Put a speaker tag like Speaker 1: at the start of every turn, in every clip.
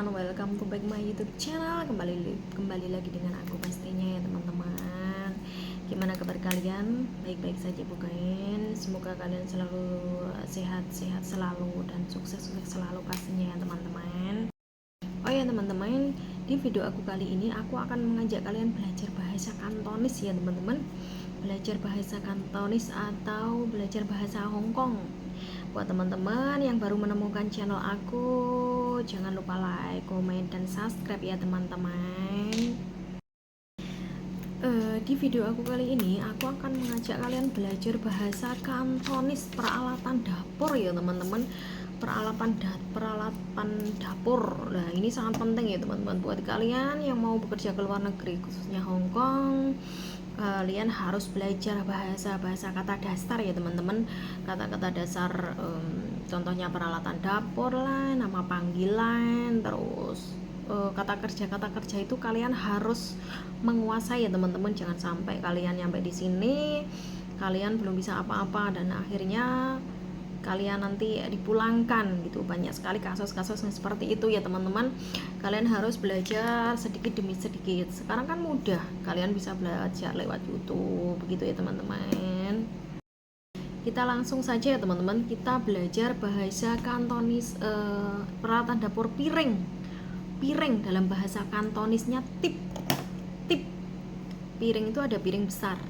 Speaker 1: teman-teman, welcome to back my YouTube channel. Kembali lagi dengan aku pastinya ya teman-teman. Gimana kabar kalian? Baik-baik saja bukan? Semoga kalian selalu sehat-sehat selalu dan sukses-sukses selalu pastinya ya teman-teman. Oh ya teman-teman, di video aku kali ini aku akan mengajak kalian belajar bahasa Kantonis ya teman-teman. Belajar bahasa Kantonis atau belajar bahasa Hong Kong. Buat teman-teman yang baru menemukan channel aku, jangan lupa like, komen, dan subscribe ya teman-teman. Di video aku kali ini aku akan mengajak kalian belajar bahasa Kantonis, peralatan dapur ya teman-teman. Peralatan dapur. Nah, ini sangat penting ya teman-teman buat kalian yang mau bekerja ke luar negeri, khususnya Hong Kong. Kalian harus belajar bahasa kata dasar ya teman-teman, kata-kata dasar, contohnya peralatan dapur lah, nama panggilan, terus kata kerja itu kalian harus menguasai ya teman-teman. Jangan sampai kalian nyampe di sini kalian belum bisa apa-apa dan akhirnya kalian nanti dipulangkan gitu. Banyak sekali kasus-kasus yang seperti itu ya teman-teman. Kalian harus belajar sedikit demi sedikit. Sekarang kan mudah, kalian bisa belajar lewat YouTube begitu ya teman-teman. Kita langsung saja ya teman-teman, kita belajar bahasa Kantonis. Peralatan dapur piring dalam bahasa Kantonisnya tip. Piring itu ada piring besar,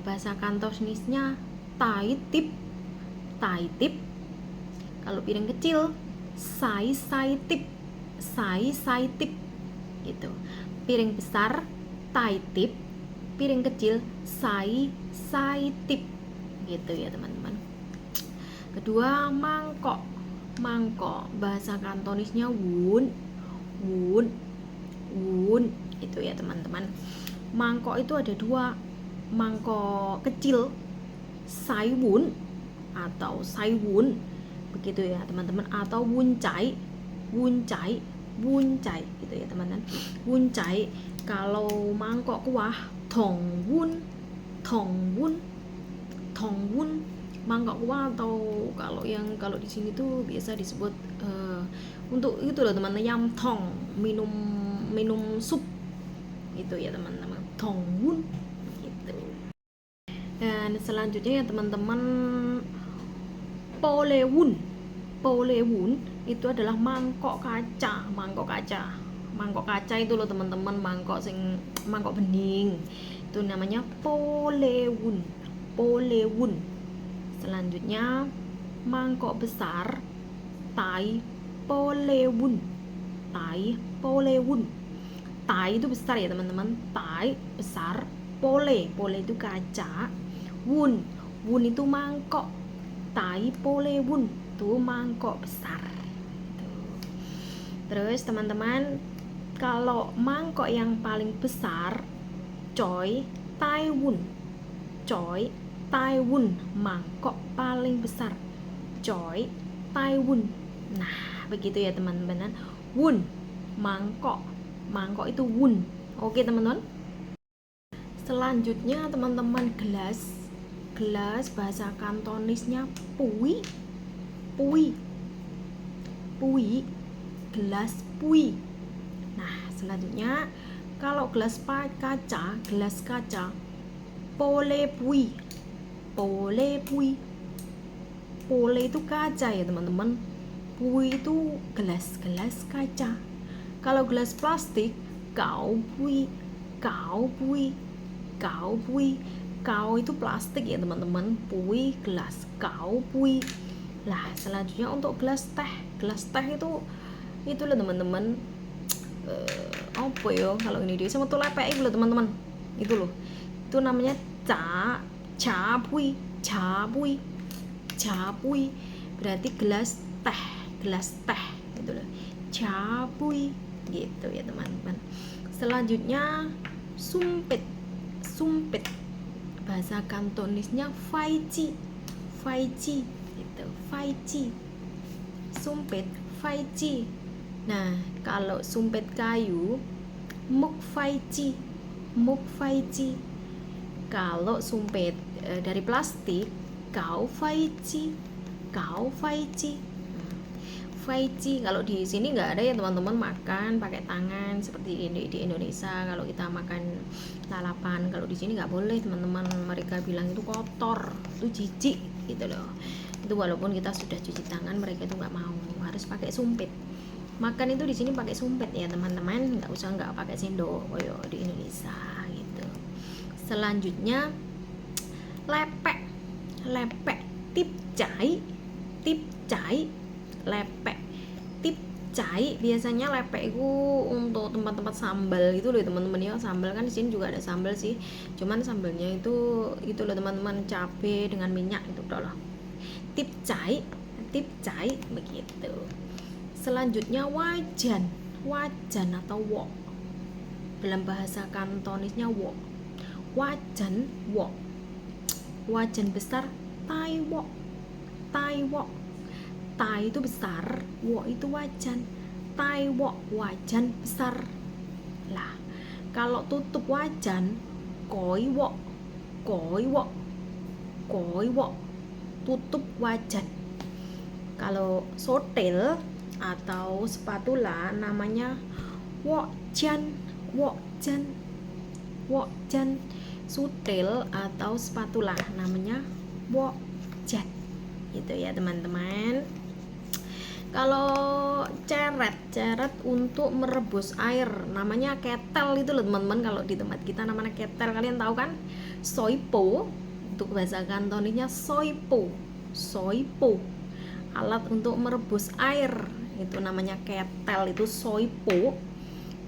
Speaker 1: bahasa Kantonisnya tai tip. Kalau piring kecil sai tip gitu. Piring besar tai tip, piring kecil sai tip gitu ya teman-teman. Kedua, mangkok bahasa Kantonisnya wun itu ya teman-teman. Mangkok itu ada dua, mangkok kecil sai wun atau sai wun begitu ya teman-teman, atau wuncai gitu ya teman-teman. Wuncai. Kalau mangkok kuah tong wun. Mangkok kuah, atau kalau di sini tuh biasa disebut untuk itu loh teman-teman, yam tong, minum sup itu ya teman-teman, tong wun gitu. Dan selanjutnya ya teman-teman, polewun itu adalah mangkok kaca itu loh teman-teman, mangkok bening itu namanya polewun. Selanjutnya mangkok besar tai polewun. Tai itu besar ya teman-teman, tai besar, pole itu kaca, wun itu mangkok, tai polewun itu mangkok besar. Terus teman-teman, kalau mangkok yang paling besar coy taiwun, mangkok paling besar coy taiwun. Nah begitu ya teman-teman. Wun mangkok itu wun. Oke teman-teman. Selanjutnya teman-teman, gelas bahasa Kantonisnya pui. Gelas pui. Nah selanjutnya, kalau gelas kaca pole pui. Pole itu kaca ya teman-teman, pui itu gelas kaca. Kalau gelas plastik kau pui. Kau itu plastik ya teman-teman, pui gelas, kau pui. Lah selanjutnya untuk gelas teh itu loh teman-teman, apa ya kalau ini dia sama tuh lepek itu loh teman-teman, itu loh, itu namanya ca pui. Berarti gelas teh itu loh, ca pui gitu ya teman-teman. Selanjutnya sumpit bahasa Kantonisnya faici gitu, faici. Sumpit faici. Nah kalau sumpit kayu muk faici. Kalau sumpit dari plastik kau faici. Faici. Kalau di sini nggak ada ya teman-teman, makan pakai tangan seperti di Indonesia. Kalau kita makan lalapan, kalau di sini nggak boleh teman-teman. Mereka bilang itu kotor, itu jijik gitu loh. Itu walaupun kita sudah cuci tangan, mereka itu nggak mau, harus pakai sumpit. Makan itu di sini pakai sumpit ya teman-teman, nggak pakai sendok koyo di Indonesia gitu. Selanjutnya lepek. Lepek tip cai, lepek tip cai. Biasanya lepek itu untuk tempat-tempat sambal gitu loh teman-teman ya. Sambal kan di sini juga ada sambal sih, cuman sambalnya itu loh teman-teman, cabe dengan minyak itu loh. Tip cai begitu. Selanjutnya wajan atau wok. Dalam bahasa Kantonisnya wok. Wajan wok. Wajan besar tai wok. Tai itu besar, wok itu wajan. Tai wok wajan besar. Lah, kalau tutup wajan koi wok. Tutup wajan. Kalau sotel atau spatula namanya wokjan. Sutil atau spatula namanya wokjan. Gitu ya teman-teman. Kalau ceret untuk merebus air namanya ketel itu loh teman-teman. Kalau di tempat kita namanya ketel, kalian tahu kan? Soipo, untuk bahasa Kantonisnya soipo. Alat untuk merebus air itu namanya ketel, itu soipo.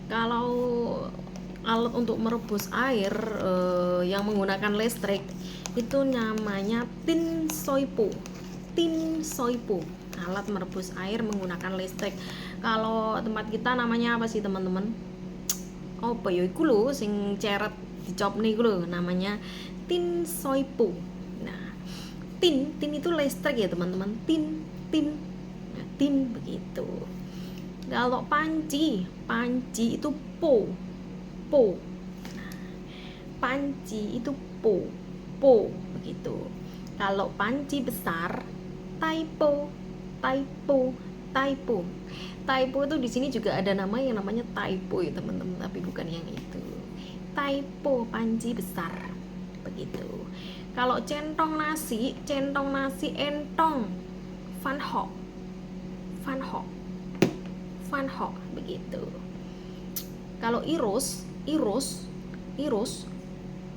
Speaker 1: Kalau alat untuk merebus air yang menggunakan listrik itu namanya tin soipo. Alat merebus air menggunakan listrik. Kalau tempat kita namanya apa sih teman-teman? Apa ya iku lho sing ceret dicopne iku lho, namanya tin soipo. Nah, tin itu listrik ya teman-teman. Tin begitu. Kalau panci itu po. Nah, panci itu po begitu. Kalau panci besar taipo. Taipo itu di sini juga ada nama yang namanya taipo ya teman-teman, tapi bukan yang itu. Taipo panci besar begitu. Kalau centong nasi entong. Fanho begitu. Kalau irus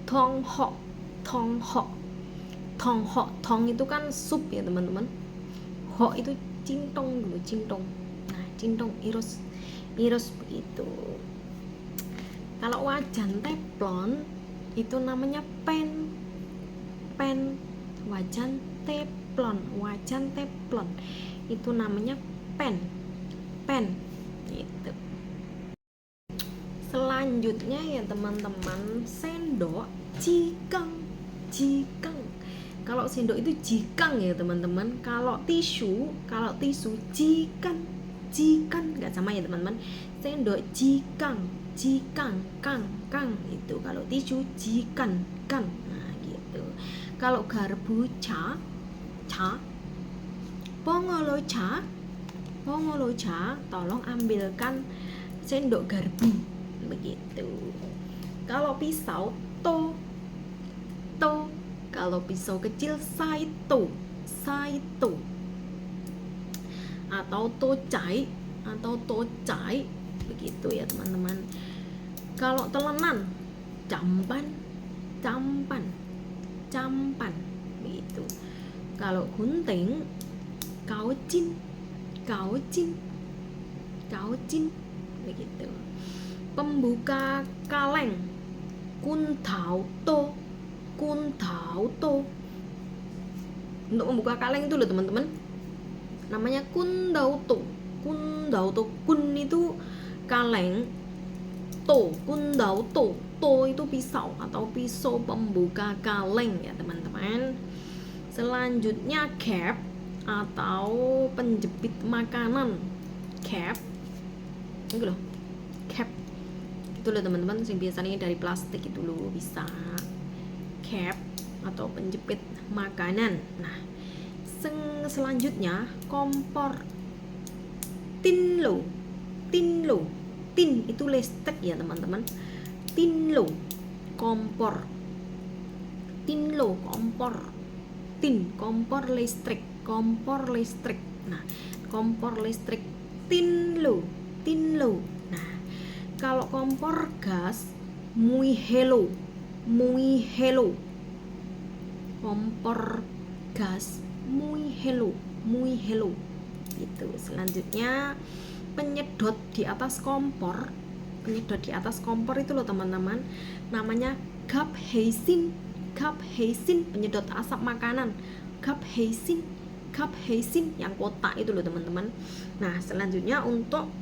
Speaker 1: tongho. Tong itu kan sup ya teman-teman. Ho itu cintong dulu, cintong. Nah, cintong irus begitu. Kalau wajan teflon itu namanya pen. Wajan teflon itu namanya pen gitu. Selanjutnya ya teman-teman, sendok jikang. Kalau sendok itu jikang ya teman-teman. Kalau tisu jikan nggak sama ya teman-teman. Sendok jikang kang itu. Kalau tisu jikan kan. Nah gitu. Kalau garpu cha pongolo cha, tolong ambilkan sendok garpu begitu. Kalau pisau to. Kalau pisau kecil saito atau tocai begitu ya teman-teman. Kalau telenan campan begitu. Kalau gunting kaucin begitu. Pembuka kaleng kuntau to. Untuk membuka kaleng itu loh teman-teman, namanya kundau to. Kun itu kaleng, kundau to itu pisau atau pisau pembuka kaleng ya teman-teman. Selanjutnya cap atau penjepit makanan. Cap itu loh, cap itu loh teman-teman, yang biasanya dari plastik itu loh, bisa cap atau penjepit makanan. Nah, selanjutnya kompor Tinlo. Tinlo. Tin itu listrik ya teman-teman. Tinlo kompor. Tinlo kompor. Tin kompor listrik. Kompor listrik. Nah, kompor listrik. Tinlo. Tinlo. Nah, kalau kompor gas muy hello. Muy hello. Kompor gas muy hello. Muy hello. Gitu. Selanjutnya penyedot di atas kompor. Penyedot di atas kompor itu loh teman-teman, namanya gap heisin. Gap heisin, penyedot asap makanan. Gap heisin. Gap heisin yang kotak itu loh teman-teman. Nah, selanjutnya untuk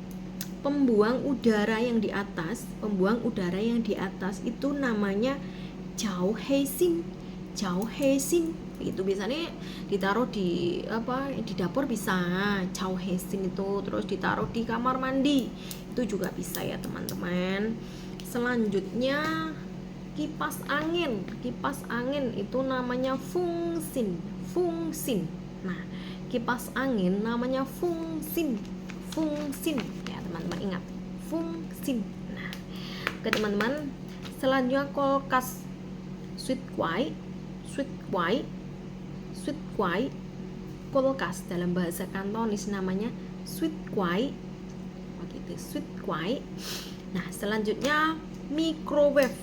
Speaker 1: pembuang udara yang di atas, pembuang udara yang di atas itu namanya jauh heisin. Jauh heisin itu biasanya ditaruh di di dapur bisa jauh heisin itu, terus ditaruh di kamar mandi itu juga bisa ya teman-teman. Selanjutnya kipas angin. Kipas angin itu namanya fungsin. Fungsin. Nah, kipas angin namanya fungsin. Fungsin ya teman-teman, ingat fungsin. Nah, oke teman-teman, selanjutnya kulkas. Sweet kwai. Sweet kwai. Sweet kwai. Kulkas dalam bahasa Kantonis namanya sweet kwai. Begitu, sweet kwai. Nah, selanjutnya microwave.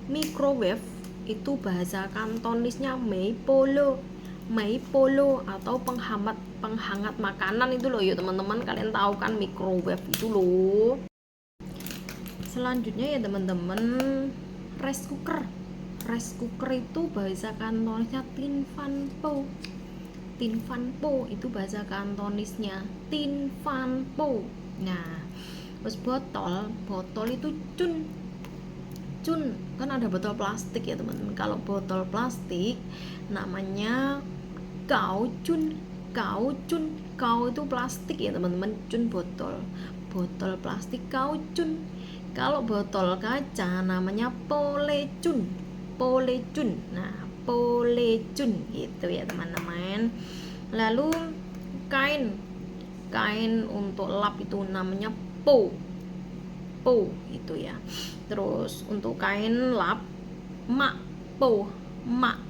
Speaker 1: Microwave itu bahasa Kantonisnya mei polo. Mei polo atau penghangat makanan itu loh ya teman-teman. Kalian tahu kan microwave itu loh. Selanjutnya ya teman-teman, rice cooker. Rice cooker itu bahasa Kantonisnya tin fan po. Tin fan po itu bahasa Kantonisnya tin fan po. Nah, terus botol. Botol itu cun. Cun, kan ada botol plastik ya teman-teman. Kalau botol plastik namanya kaucun. Kaucun. Kau itu plastik ya teman-teman. Cun botol. Botol plastik kaucun. Kalau botol kaca namanya polecun. Polecun. Nah, polecun gitu ya teman-teman. Lalu kain. Kain untuk lap itu namanya po. Po itu ya. Terus untuk kain lap mak po. Mak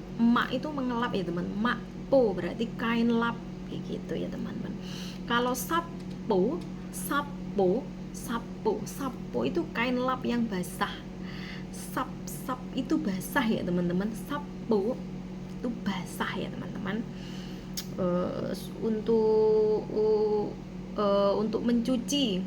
Speaker 1: itu mengelap ya teman. Mak po berarti kain lap kayak gitu ya teman-teman. Kalau sapo, sapo, sapo, sapo itu kain lap yang basah. Sap itu basah ya teman-teman. Sapo itu basah ya teman-teman. Untuk mencuci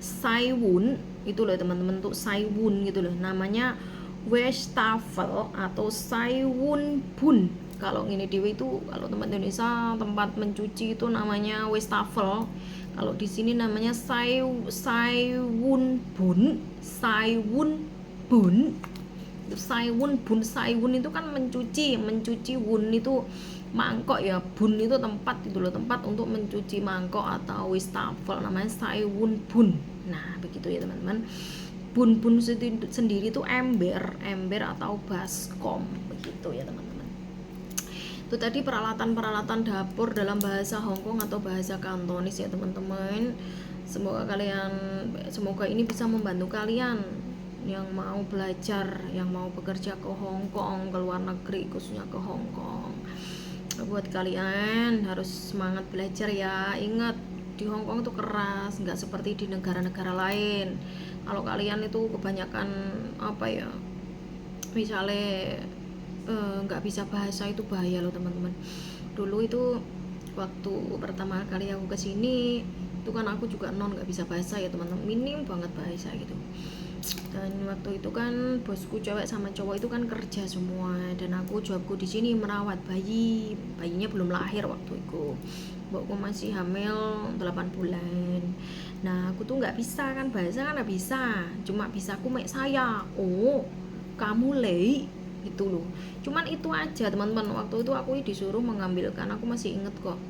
Speaker 1: saiwun itu loh teman-teman, untuk saiwun gitu loh namanya wastafel atau saiwun bun. Kalau ini dewe itu, kalau tempat Indonesia tempat mencuci itu namanya wastafel. Kalau di sini namanya saiwun bun. Saiwun bun. Saiwun bun. Saiwun itu kan mencuci wun itu mangkok ya, bun itu tempat itu loh, tempat untuk mencuci mangkok atau wastafel namanya saiwun bun. Nah, begitu ya teman-teman. Bun sendiri itu ember atau baskom begitu ya teman-teman. Itu tadi peralatan-peralatan dapur dalam bahasa Hongkong atau bahasa Kantonis ya teman-teman. Semoga ini bisa membantu kalian yang mau belajar, yang mau bekerja ke Hongkong, ke luar negeri, khususnya ke Hongkong. Buat kalian harus semangat belajar ya. Ingat, di Hongkong itu keras, nggak seperti di negara-negara lain. Kalau kalian itu kebanyakan misalnya nggak bisa bahasa, itu bahaya loh teman-teman. Dulu itu waktu pertama kali aku kesini itu kan aku juga nggak bisa bahasa ya teman-teman, minim banget bahasa gitu. Dan waktu itu kan bosku cewek sama cowok itu kan kerja semua, dan jobku di sini merawat bayinya belum lahir waktu itu, mbokku masih hamil 8 bulan. Nah, aku tuh nggak bisa kan bahasa, kan nggak bisa, cuma bisa aku mek saya, oh kamu lei itu loh, cuman itu aja teman-teman. Waktu itu aku disuruh mengambilkan, aku masih inget kok,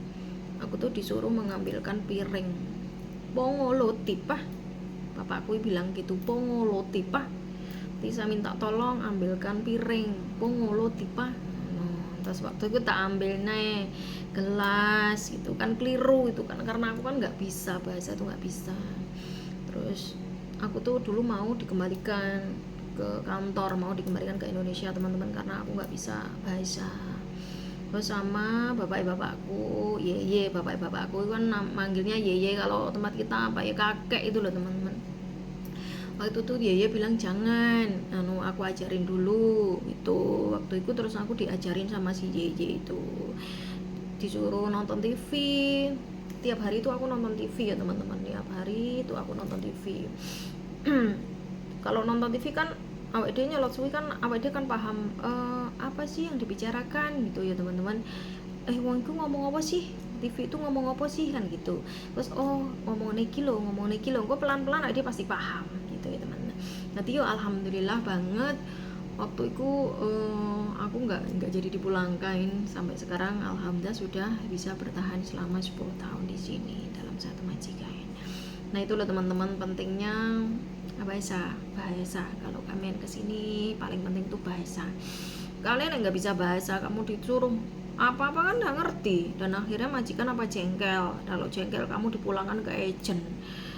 Speaker 1: aku tuh disuruh mengambilkan piring pongolotipah. Bapakku bilang gitu, pongolotipah, bisa minta tolong ambilkan piring pongolotipah. Nah, Terus waktu itu tak ambil nih gelas gitu kan, keliru itu kan, karena aku kan nggak bisa bahasa itu, nggak bisa. Terus aku tuh dulu mau dikembalikan ke kantor, mau dikembalikan ke Indonesia teman-teman, karena aku nggak bisa bahasa. Terus sama bapakku, bapakku kan manggilnya yeye, kalau tempat kita apa ya, kakek itu loh teman-teman. Waktu itu yeye bilang jangan, aku ajarin dulu itu waktu itu. Terus aku diajarin sama si yeye itu, disuruh nonton TV. Tiap hari itu aku nonton TV ya teman-teman, tiap hari itu aku nonton TV. Kalau nonton TV kan awak dia nyolot suwi kan, awak dia kan paham apa sih yang dibicarakan gitu ya teman-teman. Wong itu ngomong apa sih, TV itu ngomong apa sih kan gitu. Terus ngomong niki lo, kok pelan-pelan dia pasti paham gitu ya teman-teman. Nanti yo alhamdulillah banget waktu itu aku nggak jadi dipulangkan. Sampai sekarang alhamdulillah sudah bisa bertahan selama 10 tahun di sini dalam satu majikan. Nah itu loh teman-teman, pentingnya bahasa. Kalau kalian kesini paling penting tuh bahasa. Kalian yang nggak bisa bahasa, kamu disuruh apa-apa kan nggak ngerti, dan akhirnya majikan apa jengkel. Kalau jengkel kamu dipulangkan ke agent,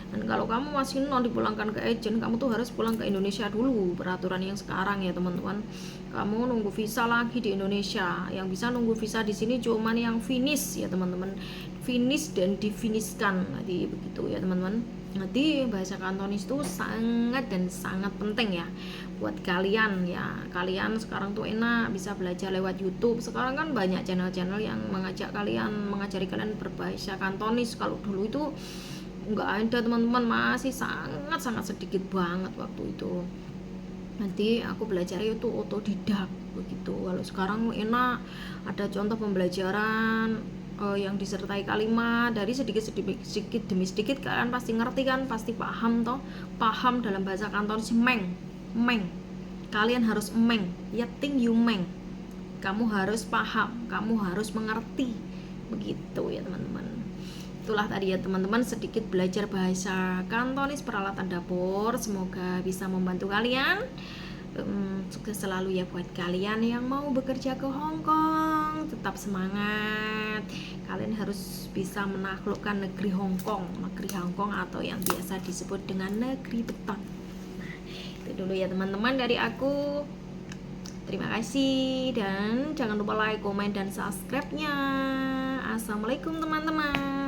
Speaker 1: dan kalau kamu masih non dipulangkan ke agent, kamu tuh harus pulang ke Indonesia dulu. Peraturan yang sekarang ya teman-teman, kamu nunggu visa lagi di Indonesia. Yang bisa nunggu visa di sini cuman yang finish ya teman-teman, finish dan difinishkan nanti begitu ya teman-teman. Nanti bahasa Kantonis itu sangat dan sangat penting ya buat kalian ya. Kalian sekarang tuh enak bisa belajar lewat YouTube. Sekarang kan banyak channel-channel yang mengajari kalian berbahasa Kantonis. Kalau dulu itu nggak ada teman-teman, masih sangat sedikit banget waktu itu. Nanti aku belajar itu otodidak begitu. Kalau sekarang enak, ada contoh pembelajaran yang disertai kalimat, dari sedikit demi sedikit kalian pasti ngerti kan, pasti paham toh. Paham dalam bahasa Kantonis meng. Kalian harus meng, ya ting you meng. Kamu harus paham, kamu harus mengerti. Begitu ya teman-teman. Itulah tadi ya teman-teman, sedikit belajar bahasa Kantonis peralatan dapur. Semoga bisa membantu kalian. Sukses selalu ya buat kalian yang mau bekerja ke Hong Kong. Tetap semangat. Kalian harus bisa menaklukkan negeri Hong Kong atau yang biasa disebut dengan negeri beton. Nah, itu dulu ya teman-teman dari aku. Terima kasih dan jangan lupa like, komen, dan subscribe-nya. Assalamualaikum teman-teman.